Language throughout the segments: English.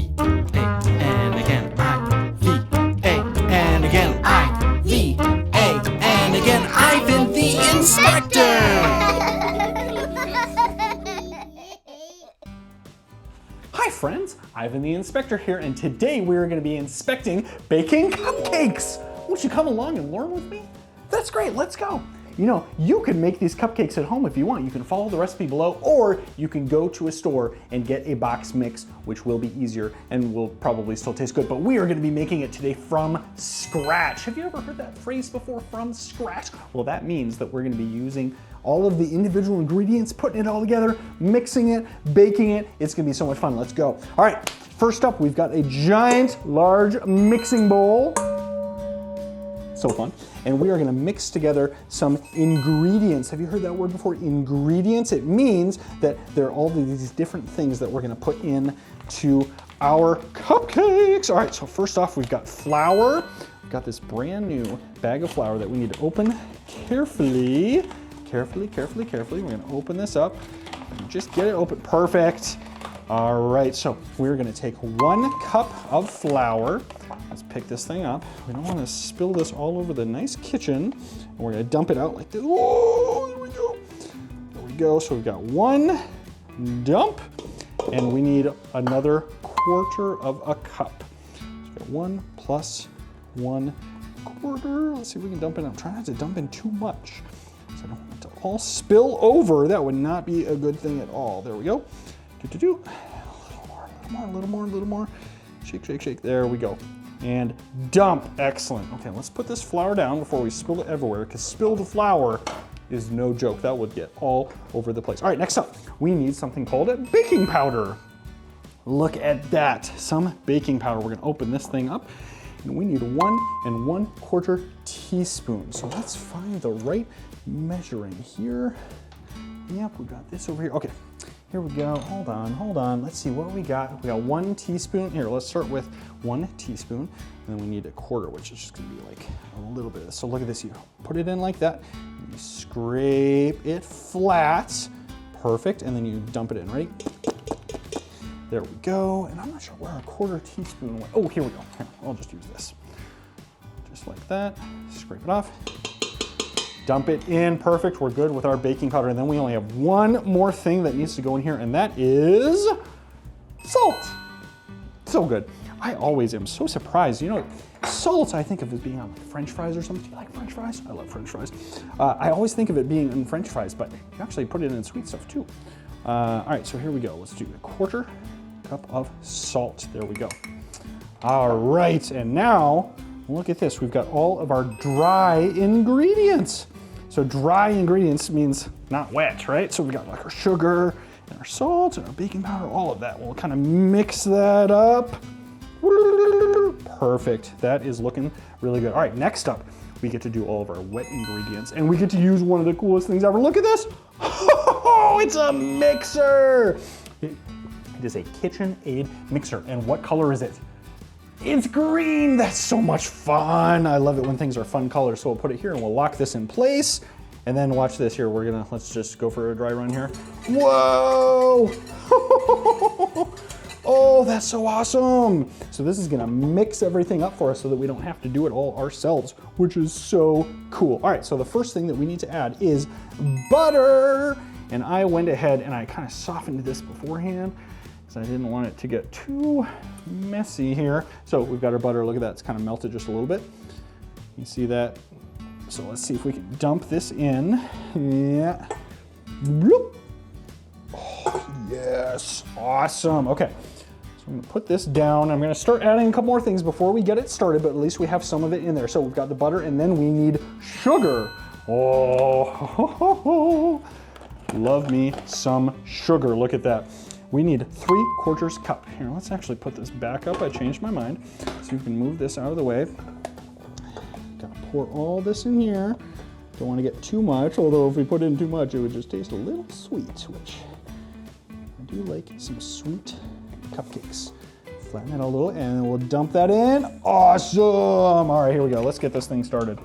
V, A, and again I, V, A, and again I, V, A, and again Ivan the Inspector! Hi friends, Ivan the Inspector here, and today we're going to be inspecting baking cupcakes. Won't you come along and learn with me? That's great, let's go. You know, you can make these cupcakes at home if you want. You can follow the recipe below, or you can go to a store and get a box mix, which will be easier and will probably still taste good. But we are going to be making it today from scratch. Have you ever heard that phrase before, from scratch? Well, that means that we're going to be using all of the individual ingredients, putting it all together, mixing it, baking it. It's going to be so much fun. Let's go. All right, first up, we've got a giant, large mixing bowl. So fun. And we are gonna mix together some ingredients. Have you heard that word before? Ingredients. It means that there are all these different things that we're gonna put in to our cupcakes. All right, so first off, we've got flour. We've got this brand new bag of flour that we need to open carefully. Carefully. We're gonna open this up and just get it open. Perfect. All right, so we're gonna take 1 cup of flour. Let's pick this thing up. We don't want to spill this all over the nice kitchen. And we're going to dump it out like this. Whoa, there we go. There we go. So we've got 1 dump, and we need another 1/4 of a cup. So we've got 1 plus 1/4. Let's see if we can dump it. I'm trying not to dump in too much, so I don't want it to all spill over. That would not be a good thing at all. There we go. A little more. Shake. There we go. And dump. Excellent. Okay, let's put this flour down before we spill it everywhere, because spilled flour is no joke. That would get all over the place. All right, next up, we need something called a baking powder. Look at that, some baking powder. We're gonna open this thing up, and we need 1 1/4 teaspoons. So let's find the right measuring here. Yep, we got this over here. Okay. Here we go, hold on. Let's see what we got. We got 1 teaspoon. Here, let's start with 1 teaspoon. And then we need 1/4, which is just gonna be like a little bit of this. So look at this, you put it in like that. You scrape it flat. Perfect, and then you dump it in, right? There we go. And I'm not sure where 1/4 teaspoon went. Oh, here we go. Here, I'll just use this. Just like that, scrape it off. Dump it in, perfect. We're good with our baking powder. And then we only have 1 more thing that needs to go in here, and that is salt. So good. I always am so surprised. You know, salt I think of as being on like French fries or something. Do you like French fries? I love French fries. I always think of it being in French fries, but you actually put it in sweet stuff too. All right, so here we go. Let's do 1/4 cup of salt. There we go. All right, and now look at this. We've got all of our dry ingredients. So dry ingredients means not wet, right? So we got like our sugar and our salt and our baking powder, all of that. We'll kind of mix that up. Perfect. That is looking really good. All right, next up, we get to do all of our wet ingredients, and we get to use one of the coolest things ever. Look at this. Oh, it's a mixer. It is a KitchenAid mixer. And what color is it? It's green. That's so much fun. I love it when things are fun colors. So we'll put it here and we'll lock this in place. And then watch this here. Let's just go for a dry run here. Whoa! Oh, that's so awesome. So this is gonna mix everything up for us so that we don't have to do it all ourselves, which is so cool. All right, so the first thing that we need to add is butter. And I went ahead and I kind of softened this beforehand, I didn't want it to get too messy here. So we've got our butter, look at that, it's kind of melted just a little bit. You see that? So let's see if we can dump this in. Yeah. Bloop. Oh, yes, awesome. Okay, so I'm gonna put this down. I'm gonna start adding a couple more things before we get it started, but at least we have some of it in there. So we've got the butter, and then we need sugar. Oh, love me some sugar, look at that. We need 3/4 cup. Here, let's actually put this back up. I changed my mind. So you can move this out of the way. Gotta pour all this in here. Don't want to get too much, although if we put in too much, it would just taste a little sweet, which I do like some sweet cupcakes. Flatten it a little, and then we'll dump that in. Awesome! All right, here we go. Let's get this thing started.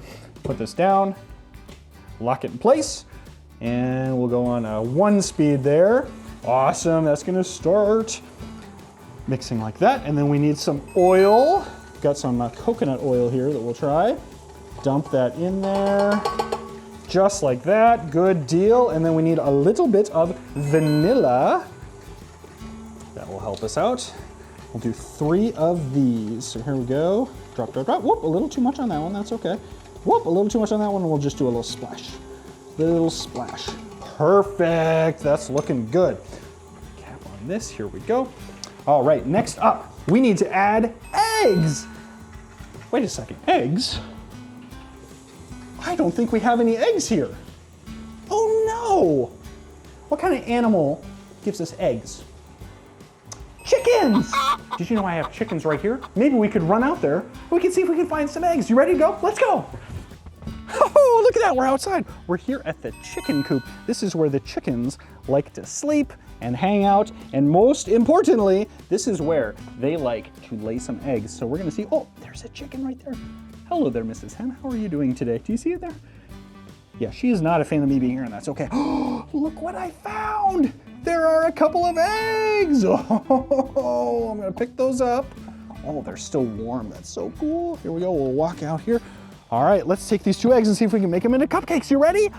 Put this down, lock it in place, and we'll go on 1 speed there. Awesome, that's gonna start. Mixing like that, and then we need some oil. Got some coconut oil here that we'll try. Dump that in there, just like that, good deal. And then we need a little bit of vanilla. That will help us out. We'll do 3 of these. So here we go. Drop, drop, drop. Whoop, a little too much on that one, that's okay. Whoop, a little too much on that one, and we'll just do a little splash. Little splash. Perfect, that's looking good. Cap on this, here we go. All right, next up, we need to add eggs. Wait a second, eggs? I don't think we have any eggs here. Oh no! What kind of animal gives us eggs? Chickens! Did you know I have chickens right here? Maybe we could run out there. We can see if we can find some eggs. You ready to go? Let's go! Oh, look at that, we're outside. We're here at the chicken coop. This is where the chickens like to sleep and hang out. And most importantly, this is where they like to lay some eggs. So we're gonna see, oh, there's a chicken right there. Hello there, Mrs. Hen. How are you doing today? Do you see it there? Yeah, she is not a fan of me being here, and that's okay. Oh, look what I found. There are a couple of eggs. Oh, I'm gonna pick those up. Oh, they're still warm. That's so cool. Here we go, we'll walk out here. All right, let's take these 2 eggs and see if we can make them into cupcakes. You ready?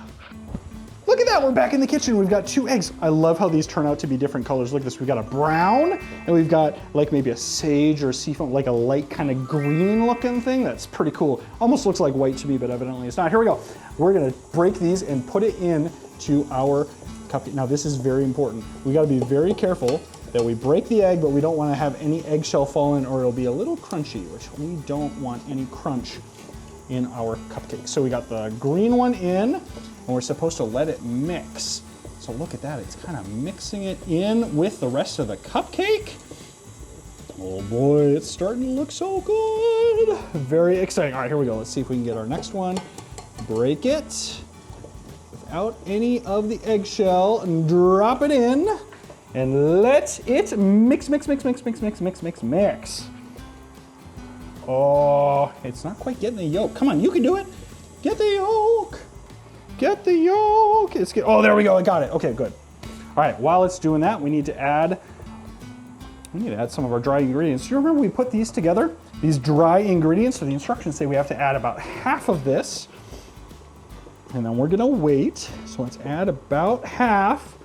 Look at that, we're back in the kitchen. We've got 2 eggs. I love how these turn out to be different colors. Look at this, we've got a brown, and we've got like maybe a sage or seafoam, like a light kind of green looking thing. That's pretty cool. Almost looks like white to me, but evidently it's not. Here we go. We're gonna break these and put it in to our cupcake. Now this is very important. We gotta be very careful that we break the egg, but we don't wanna have any eggshell fall in or it'll be a little crunchy, which we don't want any crunch in our cupcake. So we got the green one in, and we're supposed to let it mix. So look at that, it's kind of mixing it in with the rest of the cupcake. Oh boy, it's starting to look so good. Very exciting. All right, here we go. Let's see if we can get our next one. Break it without any of the eggshell and drop it in and let it mix, mix, mix, mix, mix, mix, mix, mix, mix. Oh, it's not quite getting the yolk. Come on, you can do it. Get the yolk. Get the yolk. Oh, there we go, I got it. Okay, good. All right, while it's doing that, we need to add some of our dry ingredients. Do you remember we put these together? These dry ingredients, so the instructions say we have to add about half of this. And then we're gonna wait. So let's add about half.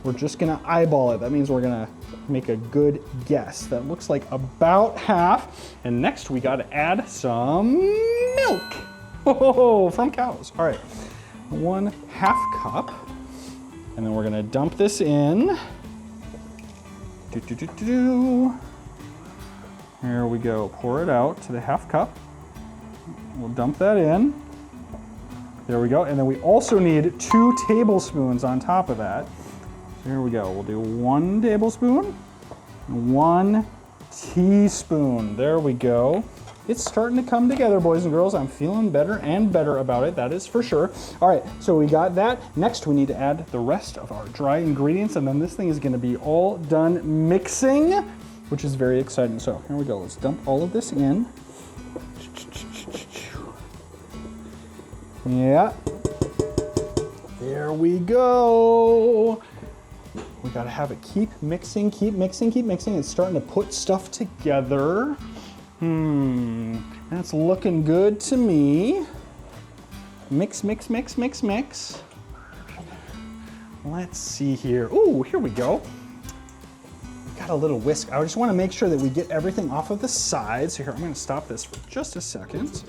We're just gonna eyeball it. That means we're gonna make a good guess. That looks like about half. And next we gotta add some milk. Oh, from cows. All right, 1/2 cup. And then we're gonna dump this in. Here we go, pour it out to the 1/2 cup. We'll dump that in. There we go, and then we also need 2 tablespoons on top of that. So here we go, we'll do 1 tablespoon, 1 teaspoon. There we go. It's starting to come together, boys and girls. I'm feeling better and better about it, that is for sure. All right, so we got that. Next, we need to add the rest of our dry ingredients, and then this thing is gonna be all done mixing, which is very exciting. So here we go, let's dump all of this in. Yeah, there we go. We gotta have it keep mixing, keep mixing, keep mixing. It's starting to put stuff together. That's looking good to me. Mix, mix, mix, mix, mix. Let's see here. Ooh, here we go. Got a little whisk. I just wanna make sure that we get everything off of the sides. So here, I'm gonna stop this for just a second.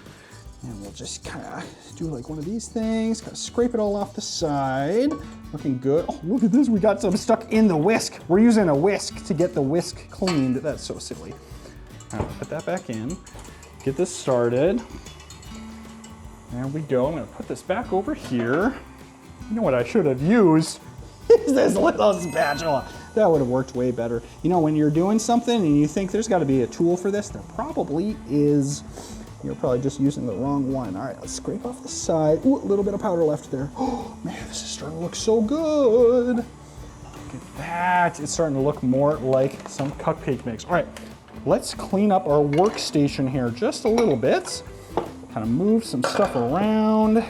And we'll just kind of do like one of these things, kind of scrape it all off the side. Looking good. Oh, look at this, we got some stuck in the whisk. We're using a whisk to get the whisk cleaned. That's so silly. All right, put that back in. Get this started. There we go, I'm gonna put this back over here. You know what I should have used? Is this little spatula. That would have worked way better. You know, when you're doing something and you think there's gotta be a tool for this, there probably is. You're probably just using the wrong one. All right, let's scrape off the side. Ooh, a little bit of powder left there. Oh man, this is starting to look so good. Look at that. It's starting to look more like some cupcake mix. All right, let's clean up our workstation here just a little bit. Kind of move some stuff around like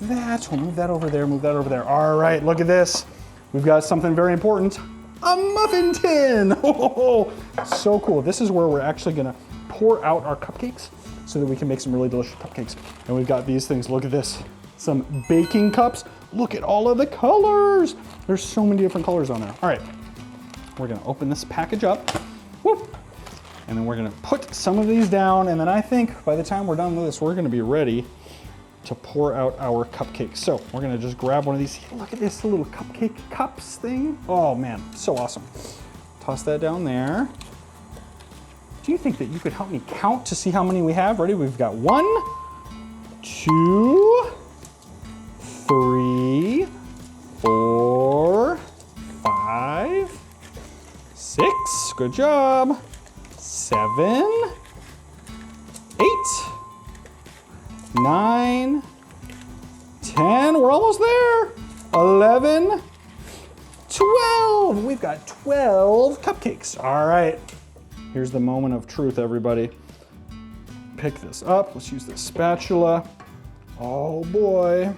that. We'll move that over there, move that over there. All right, look at this. We've got something very important. a muffin tin. Oh, so cool. This is where we're actually gonna pour out our cupcakes so that we can make some really delicious cupcakes. And we've got these things, look at this. Some baking cups. Look at all of the colors. There's so many different colors on there. All right, we're gonna open this package up. Whoop. And then we're gonna put some of these down, and then I think by the time we're done with this, we're gonna be ready to pour out our cupcakes. So we're gonna just grab one of these. Look at this little cupcake cups thing. Oh man, so awesome. Toss that down there. Do you think that you could help me count to see how many we have? Ready? We've got 1, 2, 3, 4, 5, 6. Good job. 7, 8, 9, 10. We're almost there. 11, 12. We've got 12 cupcakes. All right. Here's the moment of truth, everybody. Pick this up. Let's use this spatula. Oh boy.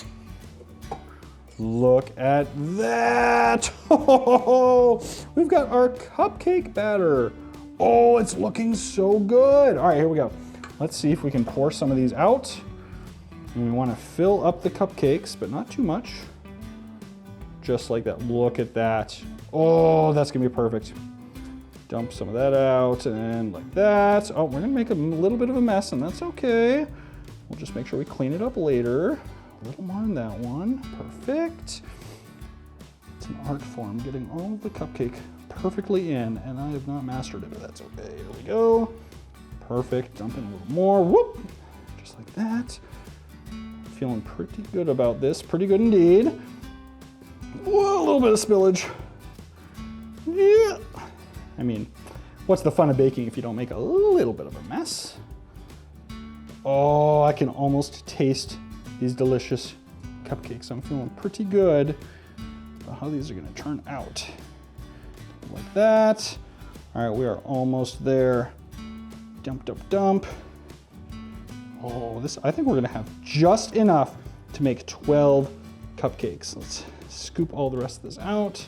Look at that. Oh, we've got our cupcake batter. Oh, it's looking so good. All right, here we go. Let's see if we can pour some of these out. And we want to fill up the cupcakes, but not too much. Just like that. Look at that. Oh, that's gonna be perfect. Dump some of that out and like that. Oh, we're gonna make a little bit of a mess, and that's okay. We'll just make sure we clean it up later. A little more in that one. Perfect. It's an art form, getting all of the cupcake perfectly in, and I have not mastered it, but that's okay. Here we go. Perfect. Dump in a little more. Whoop. Just like that. Feeling pretty good about this. Pretty good indeed. Whoa, a little bit of spillage. Yeah. I mean, what's the fun of baking if you don't make a little bit of a mess? Oh, I can almost taste these delicious cupcakes. I'm feeling pretty good about how these are gonna turn out. Like that. All right, we are almost there. Dump, dump, dump. Oh, I think we're gonna have just enough to make 12 cupcakes. Let's scoop all the rest of this out.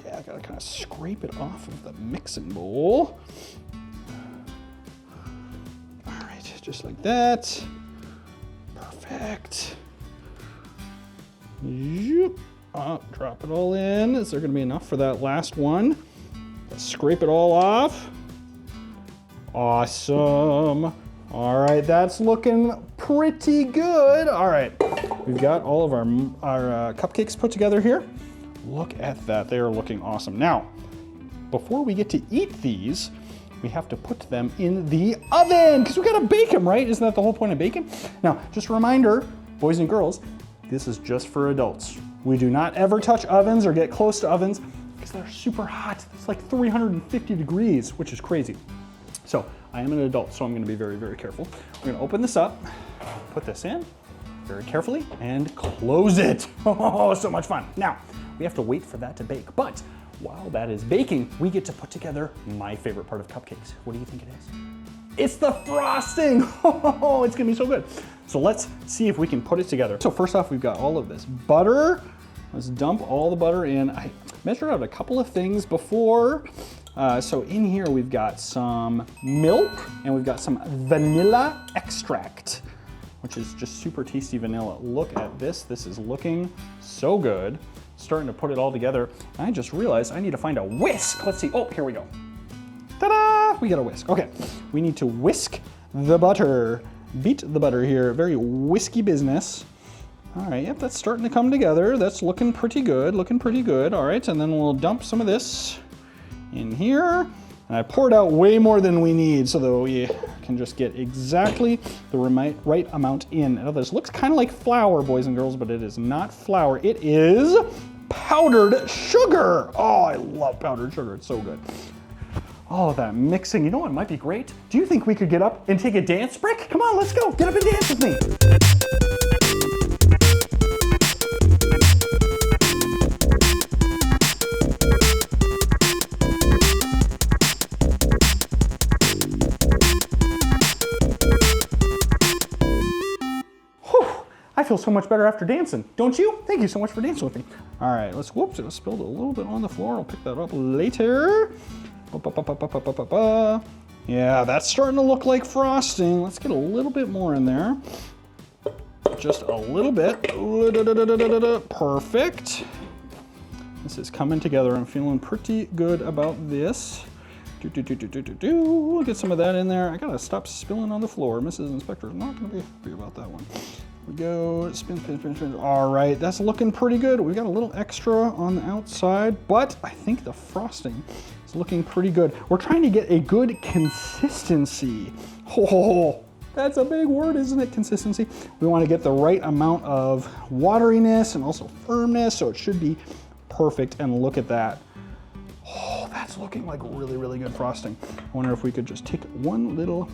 Yeah, I gotta kind of scrape it off of the mixing bowl. All right, just like that. Perfect. Yep. Drop it all in. Is there gonna be enough for that last one? Let's scrape it all off. Awesome. All right, that's looking pretty good. All right, we've got all of our cupcakes put together here. Look at that, they are looking awesome. Now, before we get to eat these, we have to put them in the oven because we gotta bake them, right? Isn't that the whole point of baking? Now, just a reminder, boys and girls, this is just for adults. We do not ever touch ovens or get close to ovens because they're super hot. It's like 350 degrees, which is crazy. So I am an adult, so I'm gonna be very, very careful. We're gonna open this up, put this in very carefully, and close it. Oh, so much fun. Now, we have to wait for that to bake, but while that is baking, we get to put together my favorite part of cupcakes. What do you think it is? It's the frosting. Oh, it's gonna be so good. So let's see if we can put it together. So first off, we've got all of this butter. Let's dump all the butter in. I measured out a couple of things before. So in here, we've got some milk and we've got some vanilla extract, which is just super tasty vanilla. Look at this. This is looking so good. Starting to put it all together. And I just realized I need to find a whisk. Let's see. Oh, here we go. Ta-da! We got a whisk. Okay. We need to whisk the butter. Beat the butter here. Very whisky business. All right. Yep, that's starting to come together. That's looking pretty good. Looking pretty good. All right. And then we'll dump some of this in here. And I poured out way more than we need so that we can just get exactly the right amount in. Now this looks kind of like flour, boys and girls, but it is not flour. It is powdered sugar. Oh, I love powdered sugar. It's so good. Oh, that mixing. You know what might be great? Do you think we could get up and take a dance break? Come on, let's go. Get up and dance with me. feel so much better after dancing, don't you? Thank you so much for dancing with me. All right, whoops, it spilled a little bit on the floor. I'll pick that up later. Yeah, that's starting to look like frosting. Let's get a little bit more in there. Just a little bit. Perfect. This is coming together. I'm feeling pretty good about this. Get some of that in there. I gotta stop spilling on the floor. Mrs. Inspector is not gonna be happy about that one. Here we go. Spin, spin, spin, spin. All right, that's looking pretty good. We got a little extra on the outside, but I think the frosting is looking pretty good. We're trying to get a good consistency. Oh, that's a big word, isn't it? Consistency. We want to get the right amount of wateriness and also firmness, so it should be perfect. And look at that. Oh, that's looking like really, really good frosting. I wonder if we could just take one little.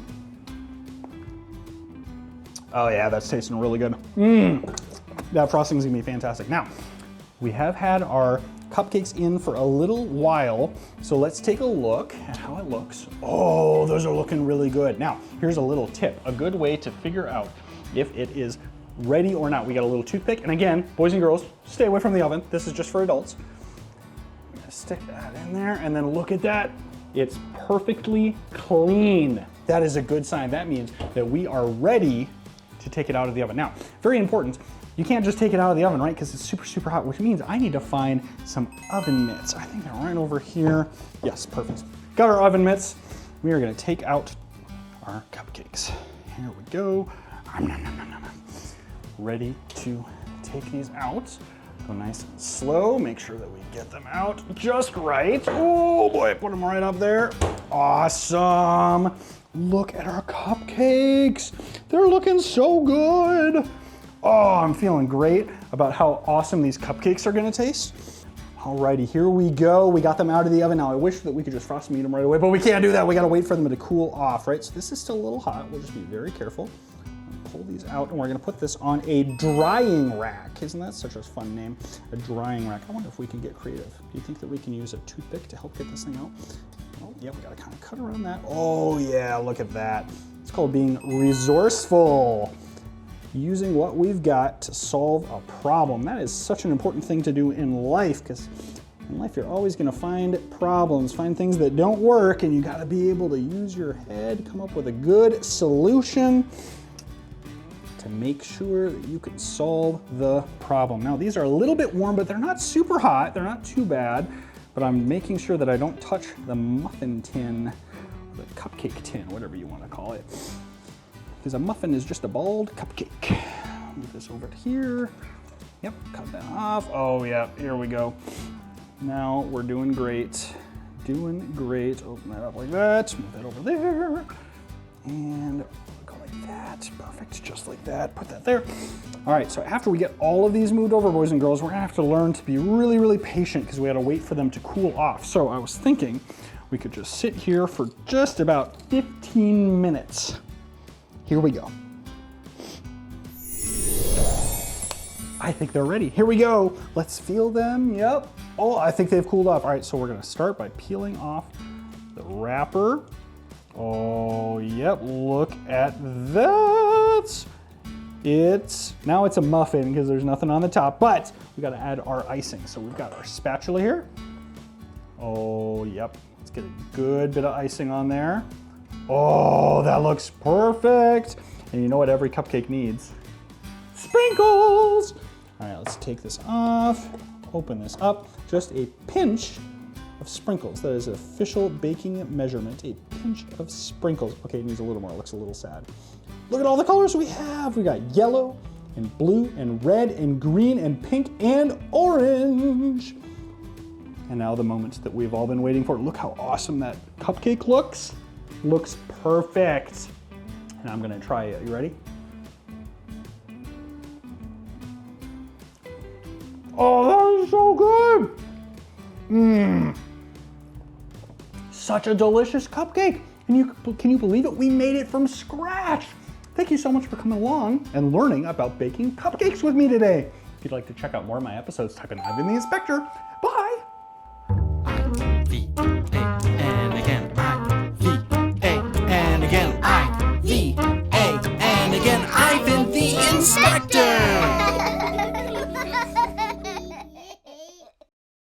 Oh yeah, that's tasting really good. That frosting's gonna be fantastic. Now, we have had our cupcakes in for a little while, so let's take a look at how it looks. Oh, those are looking really good. Now, here's a little tip. A good way to figure out if it is ready or not. We got a little toothpick, and again, boys and girls, stay away from the oven. This is just for adults. I'm gonna stick that in there, and then look at that. It's perfectly clean. That is a good sign. That means that we are ready to take it out of the oven. Now, very important, you can't just take it out of the oven, right? Because it's super, super hot, which means I need to find some oven mitts. I think they're right over here. Yes, perfect. Got our oven mitts. We are gonna take out our cupcakes. Here we go. Ready to take these out. Go nice and slow. Make sure that we get them out just right. Oh boy, put them right up there. Awesome. Look at our cupcakes. They're looking so good. Oh, I'm feeling great about how awesome these cupcakes are gonna taste. Alrighty, here we go. We got them out of the oven. Now, I wish that we could just frost them and eat them right away, but we can't do that. We gotta wait for them to cool off, right? So this is still a little hot. We'll just be very careful. Pull these out, and we're gonna put this on a drying rack. Isn't that such a fun name? A drying rack. I wonder if we can get creative. Do you think that we can use a toothpick to help get this thing out? Oh, yeah, we gotta kind of cut around that. Oh yeah, look at that. It's called being resourceful. Using what we've got to solve a problem. That is such an important thing to do in life, because in life you're always gonna find problems, find things that don't work, and you gotta be able to use your head, come up with a good solution to make sure that you can solve the problem. Now, these are a little bit warm, but they're not super hot. They're not too bad, but I'm making sure that I don't touch the muffin tin, or the cupcake tin, whatever you want to call it. Because a muffin is just a bald cupcake. Move this over to here. Yep, cut that off. Oh yeah, here we go. Now we're doing great. Doing great. Open that up like that. Move that over there. And go like that. Perfect, just like that. Put that there. All right, so after we get all of these moved over, boys and girls, we're gonna have to learn to be really, really patient because we gotta wait for them to cool off. So I was thinking we could just sit here for just about 15 minutes. Here we go. I think they're ready. Here we go. Let's feel them. Yep. Oh, I think they've cooled off. All right, so we're gonna start by peeling off the wrapper. Oh, yep, look at that. Now it's a muffin because there's nothing on the top, but we gotta add our icing. So we've got our spatula here. Oh, yep, let's get a good bit of icing on there. Oh, that looks perfect. And you know what every cupcake needs? Sprinkles. All right, let's take this off, open this up. Just a pinch of sprinkles. That is an official baking measurement, a pinch of sprinkles. Okay, it needs a little more, it looks a little sad. Look at all the colors we have. We got yellow and blue and red and green and pink and orange. And now the moment that we've all been waiting for. Look how awesome that cupcake looks. Looks perfect. And I'm gonna try it. You ready? Oh, that is so good. Such a delicious cupcake. And can you believe it? We made it from scratch. Thank you so much for coming along and learning about baking cupcakes with me today. If you'd like to check out more of my episodes, type in Ivan the Inspector. Bye.